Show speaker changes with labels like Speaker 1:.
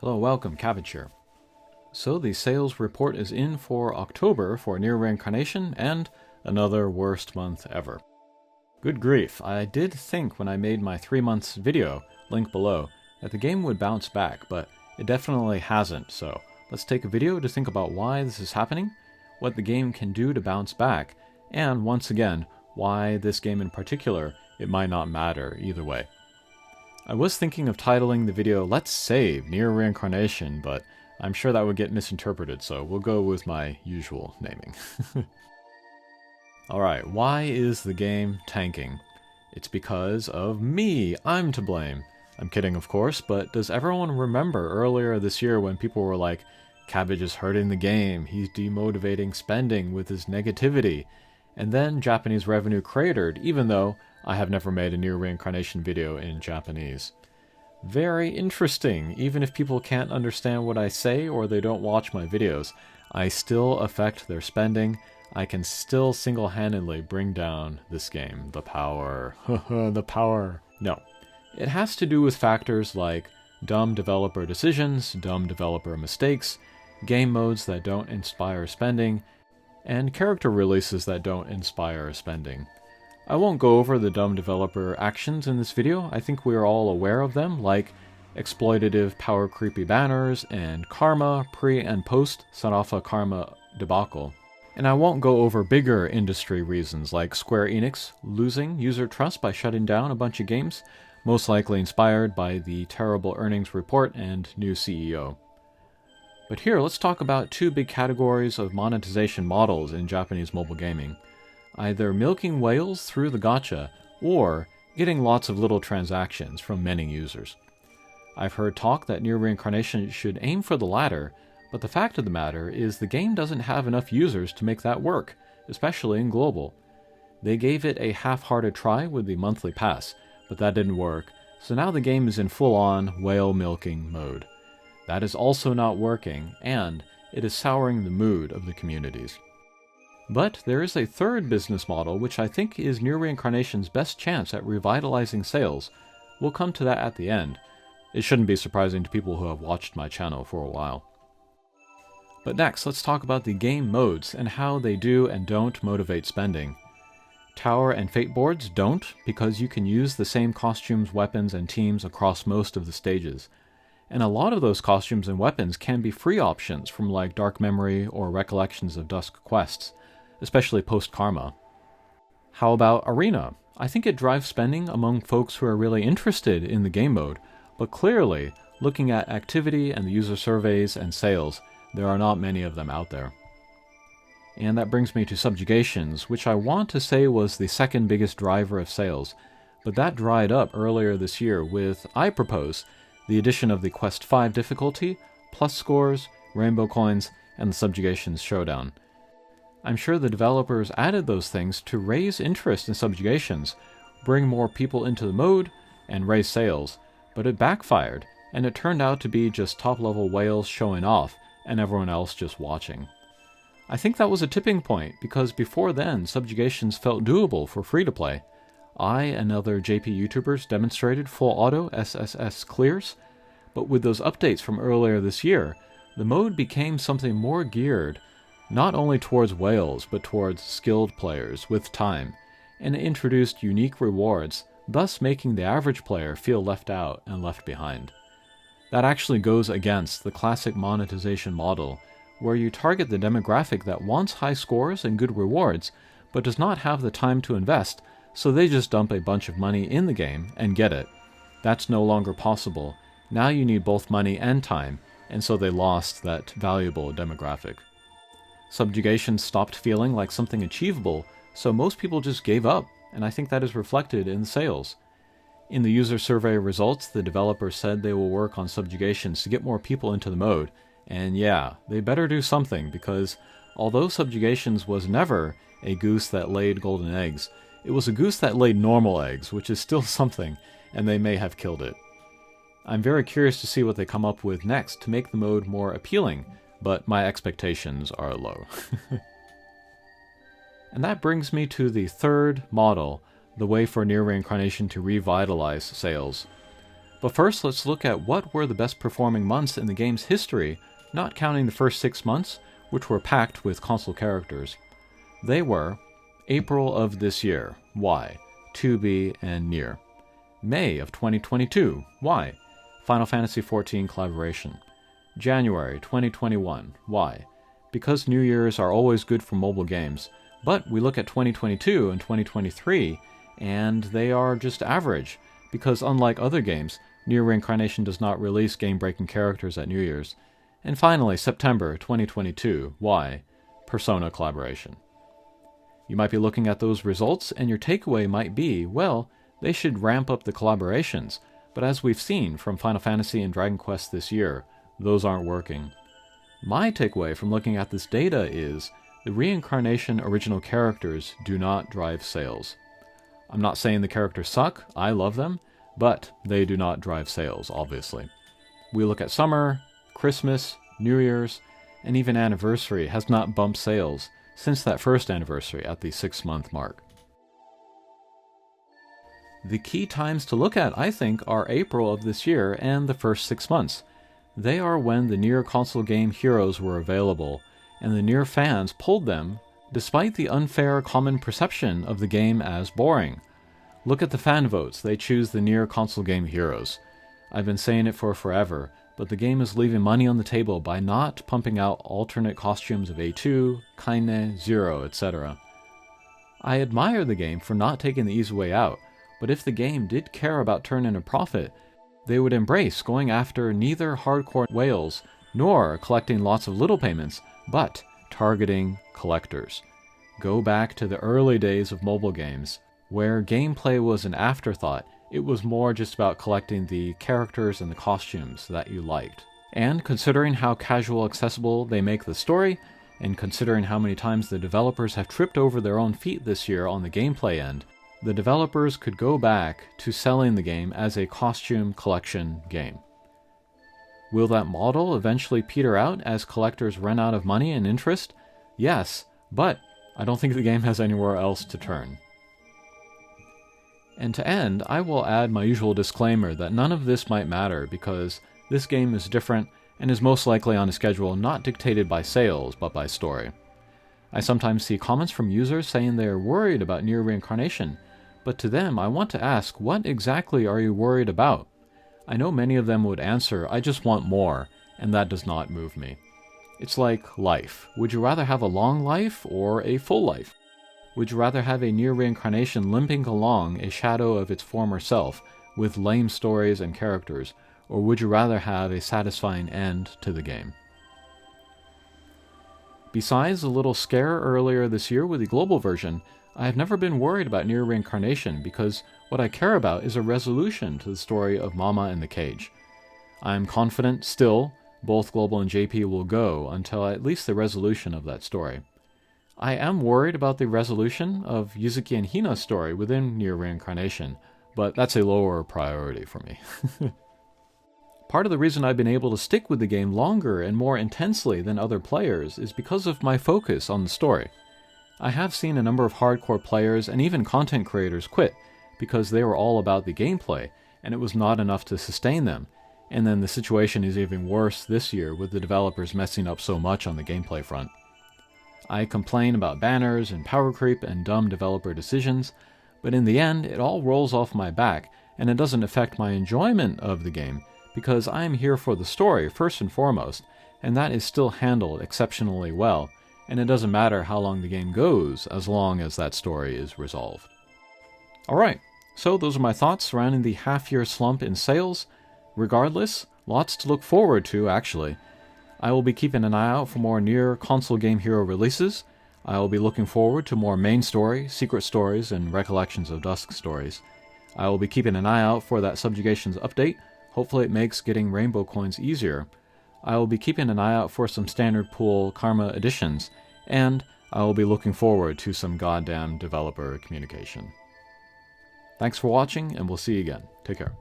Speaker 1: Hello, welcome, Cabbage here. So the sales report is in for October for Nier Reincarnation, and another worst month ever. Good grief, I did think when I made my 3 months video, link below, that the game would bounce back, but it definitely hasn't, so let's take a video to think about why this is happening, what the game can do to bounce back, and once again, why this game in particular, it might not matter either way. I was thinking of titling the video Let's Save Nier Reincarnation, but I'm sure that would get misinterpreted, so we'll go with my usual naming. Alright, why is the game tanking? It's because of me. I'm to blame. I'm kidding, of course, but does everyone remember earlier this year when people were like, Cabbage is hurting the game, he's demotivating spending with his negativity, and then Japanese revenue cratered, even though I have never made a Nier Reincarnation video in Japanese. Very interesting. Even if people can't understand what I say or they don't watch my videos, I still affect their spending. I can still single-handedly bring down this game. The power. The power. No. It has to do with factors like dumb developer decisions, dumb developer mistakes, game modes that don't inspire spending, and character releases that don't inspire spending. I won't go over the dumb developer actions in this video. I think we are all aware of them, like exploitative power creepy banners and karma pre and post Sarafa karma debacle. And I won't go over bigger industry reasons like Square Enix losing user trust by shutting down a bunch of games, most likely inspired by the terrible earnings report and new CEO. But here, let's talk about two big categories of monetization models in Japanese mobile gaming. Either milking whales through the gacha, or getting lots of little transactions from many users. I've heard talk that Nier Reincarnation should aim for the latter, but the fact of the matter is the game doesn't have enough users to make that work, especially in global. They gave it a half-hearted try with the monthly pass, but that didn't work, so now the game is in full-on whale milking mode. That is also not working, and it is souring the mood of the communities. But there is a third business model which I think is Nier Reincarnation's best chance at revitalizing sales. We'll come to that at the end. It shouldn't be surprising to people who have watched my channel for a while. But next, let's talk about the game modes and how they do and don't motivate spending. Tower and Fate boards don't, because you can use the same costumes, weapons, and teams across most of the stages. And a lot of those costumes and weapons can be free options from like Dark Memory or Recollections of Dusk quests, especially post-Karma. How about Arena? I think it drives spending among folks who are really interested in the game mode, but clearly, looking at activity and the user surveys and sales, there are not many of them out there. And that brings me to subjugations, which I want to say was the second biggest driver of sales, but that dried up earlier this year with, I propose, the addition of the Quest 5 difficulty, plus scores, rainbow coins, and the subjugations showdown. I'm sure the developers added those things to raise interest in subjugations, bring more people into the mode, and raise sales, but it backfired, and it turned out to be just top-level whales showing off, and everyone else just watching. I think that was a tipping point, because before then, subjugations felt doable for free-to-play. I and other JP YouTubers demonstrated full auto SSS clears, but with those updates from earlier this year, the mode became something more geared not only towards whales, but towards skilled players with time, and it introduced unique rewards, thus making the average player feel left out and left behind. That actually goes against the classic monetization model, where you target the demographic that wants high scores and good rewards, but does not have the time to invest, so they just dump a bunch of money in the game and get it. That's no longer possible. Now you need both money and time, and so they lost that valuable demographic. Subjugations stopped feeling like something achievable, so most people just gave up, and I think that is reflected in sales. In the user survey results, the developers said they will work on subjugations to get more people into the mode, and yeah, they better do something, because although subjugations was never a goose that laid golden eggs, it was a goose that laid normal eggs, which is still something, and they may have killed it. I'm very curious to see what they come up with next to make the mode more appealing, but my expectations are low. And that brings me to the third model, the way for Nier Reincarnation to revitalize sales. But first, let's look at what were the best performing months in the game's history, not counting the first 6 months, which were packed with console characters. They were April of this year, why? 2B and Nier. May of 2022, why? Final Fantasy XIV collaboration. January 2021, why? Because New Year's are always good for mobile games, but we look at 2022 and 2023, and they are just average, because unlike other games, Nier Reincarnation does not release game-breaking characters at New Year's. And finally, September 2022, why? Persona collaboration. You might be looking at those results, and your takeaway might be, well, they should ramp up the collaborations, but as we've seen from Final Fantasy and Dragon Quest this year, those aren't working. My takeaway from looking at this data is, the Reincarnation original characters do not drive sales. I'm not saying the characters suck, I love them, but they do not drive sales, obviously. We look at summer, Christmas, New Year's, and even anniversary has not bumped sales since that first anniversary at the 6-month mark. The key times to look at, I think, are April of this year and the first 6 months. They are when the Nier console game heroes were available, and the Nier fans pulled them despite the unfair common perception of the game as boring. Look at the fan votes, they choose the Nier console game heroes. I've been saying it for forever, but the game is leaving money on the table by not pumping out alternate costumes of A2, Kaine, Zero, etc. I admire the game for not taking the easy way out, but if the game did care about turning a profit, they would embrace going after neither hardcore whales nor collecting lots of little payments, but targeting collectors. Go back to the early days of mobile games, where gameplay was an afterthought. It was more just about collecting the characters and the costumes that you liked. And considering how casual accessible they make the story, and considering how many times the developers have tripped over their own feet this year on the gameplay end, the developers could go back to selling the game as a costume collection game. Will that model eventually peter out as collectors run out of money and interest? Yes, but I don't think the game has anywhere else to turn. And to end, I will add my usual disclaimer that none of this might matter because this game is different and is most likely on a schedule not dictated by sales but by story. I sometimes see comments from users saying they are worried about Nier Reincarnation, but to them I want to ask, what exactly are you worried about? I know many of them would answer, I just want more, and that does not move me. It's like life. Would you rather have a long life or a full life? Would you rather have a Nier Reincarnation limping along a shadow of its former self, with lame stories and characters, or would you rather have a satisfying end to the game? Besides a little scare earlier this year with the global version, I have never been worried about Nier Reincarnation because what I care about is a resolution to the story of Mama in the Cage. I am confident still both Global and JP will go until at least the resolution of that story. I am worried about the resolution of Yuzuki and Hina's story within Nier Reincarnation, but that's a lower priority for me. Part of the reason I've been able to stick with the game longer and more intensely than other players is because of my focus on the story. I have seen a number of hardcore players and even content creators quit because they were all about the gameplay and it was not enough to sustain them, and then the situation is even worse this year with the developers messing up so much on the gameplay front. I complain about banners and power creep and dumb developer decisions, but in the end it all rolls off my back and it doesn't affect my enjoyment of the game because I am here for the story first and foremost, and that is still handled exceptionally well, and it doesn't matter how long the game goes as long as that story is resolved. Alright, so those are my thoughts surrounding the half-year slump in sales. Regardless, lots to look forward to actually. I will be keeping an eye out for more Nier console game hero releases. I will be looking forward to more main story, secret stories, and Recollections of Dusk stories. I will be keeping an eye out for that Subjugations update. Hopefully it makes getting rainbow coins easier. I will be keeping an eye out for some standard pool Karma editions, and I will be looking forward to some goddamn developer communication. Thanks for watching, and we'll see you again. Take care.